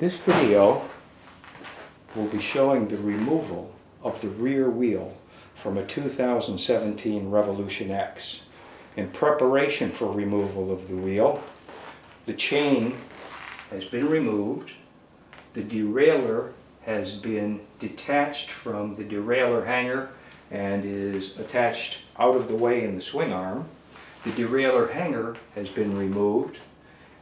This video will be showing the removal of the rear wheel from a 2017 Revolution X. In preparation for removal of the wheel, the chain has been removed, the derailleur has been detached from the derailleur hanger and is attached out of the way in the swing arm. The derailleur hanger has been removed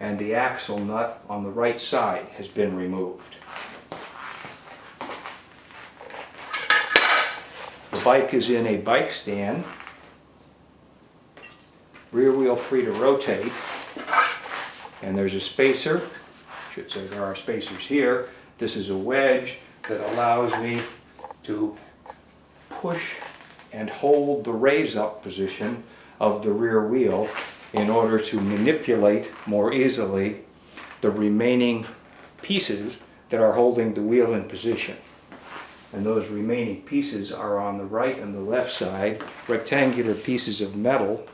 and the axle nut on the right side has been removed. The bike is in a bike stand, rear wheel free to rotate, and there's a spacer. I should say there are spacers here. This is a wedge that allows me to push and hold the raise up position of the rear wheel in order to manipulate more easily the remaining pieces that are holding the wheel in position. And those remaining pieces are on the right and the left side, rectangular pieces of metal,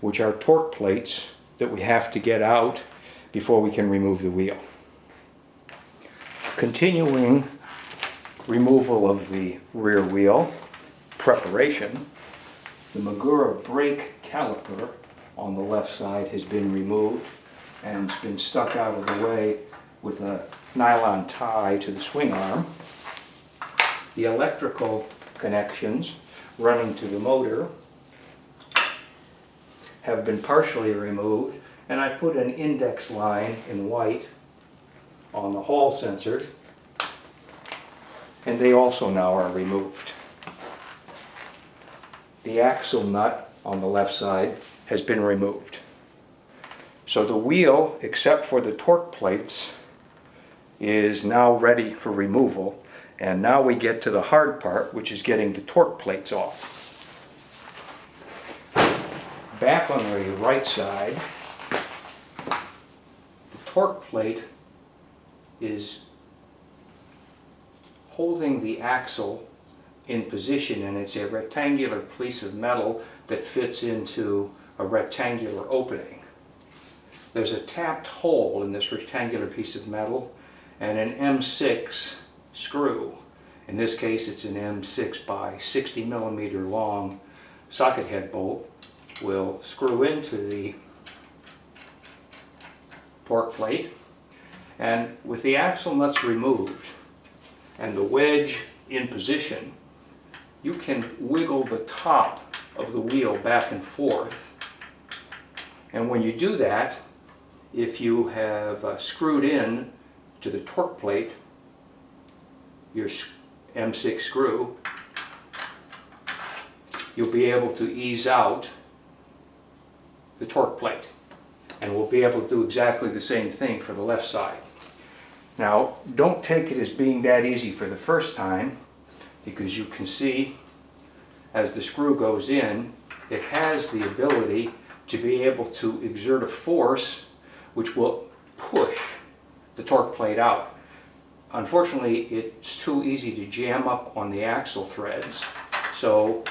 which are torque plates that we have to get out before we can remove the wheel. Continuing removal of the rear wheel, preparation, the Magura brake caliper on the left side has been removed and it's been stuck out of the way with a nylon tie to the swing arm. The electrical connections running to the motor have been partially removed, and I put an index line in white on the hall sensors, and they also now are removed. The axle nut on the left side has been removed. So the wheel, except for the torque plates, is now ready for removal. And now we get to the hard part, which is getting the torque plates off. Back on the right side, the torque plate is holding the axle in position, and it's a rectangular piece of metal that fits into a rectangular opening. There's a tapped hole in this rectangular piece of metal and an M6 screw. In this case it's an M6 by 60 millimeter long socket head bolt will screw into the torque plate, and with the axle nuts removed and the wedge in position, you can wiggle the top of the wheel back and forth. And when you do that, if you have screwed in to the torque plate your M6 screw, you'll be able to ease out the torque plate. And we'll be able to do exactly the same thing for the left side. Now, don't take it as being that easy for the first time, because you can see as the screw goes in, it has the ability to be able to exert a force which will push the torque plate out. Unfortunately, it's too easy to jam up on the axle threads, so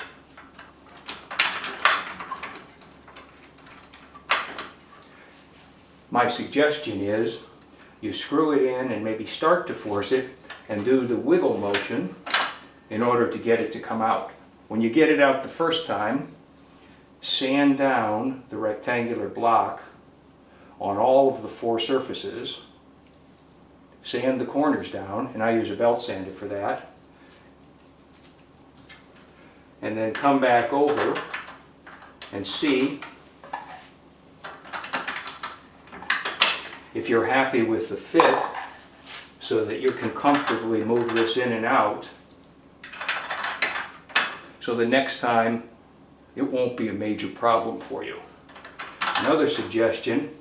my suggestion is you screw it in and maybe start to force it and do the wiggle motion in order to get it to come out. When you get it out the first time, sand down the rectangular block on all of the four surfaces, sand the corners down, and I use a belt sander for that, and then come back over and see if you're happy with the fit so that you can comfortably move this in and out, so the next time it won't be a major problem for you. Another suggestion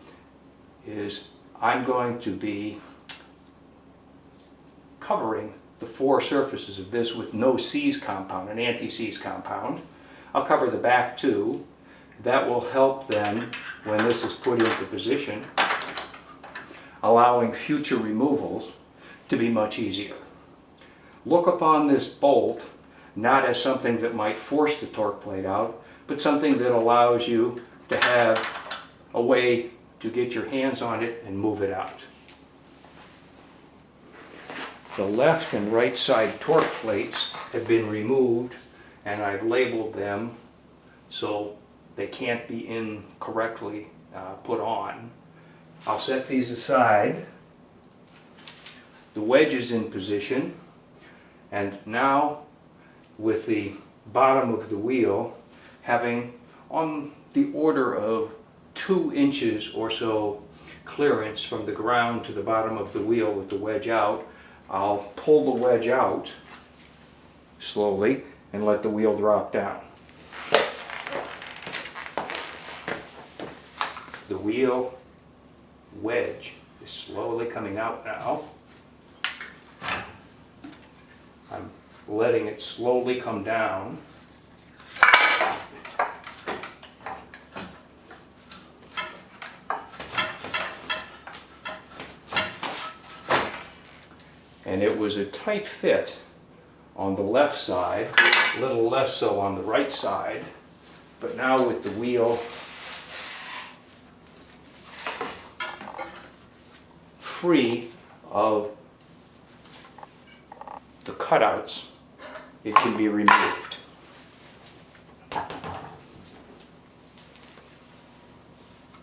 is I'm going to be covering the four surfaces of this with no seize compound, an anti-seize compound. I'll cover the back too. That will help then when this is put into position, allowing future removals to be much easier. Look upon this bolt not as something that might force the torque plate out, but something that allows you to have a way to get your hands on it and move it out. The left and right side torque plates have been removed, and I've labeled them so they can't be incorrectly put on. I'll set these aside. The wedge is in position, and now with the bottom of the wheel having on the order of 2 inches or so clearance from the ground to the bottom of the wheel with the wedge out, I'll pull the wedge out slowly and let the wheel drop down. The wheel wedge is slowly coming out now. I'm letting it slowly come down. And it was a tight fit on the left side, a little less so on the right side, but now with the wheel free of the cutouts, it can be removed.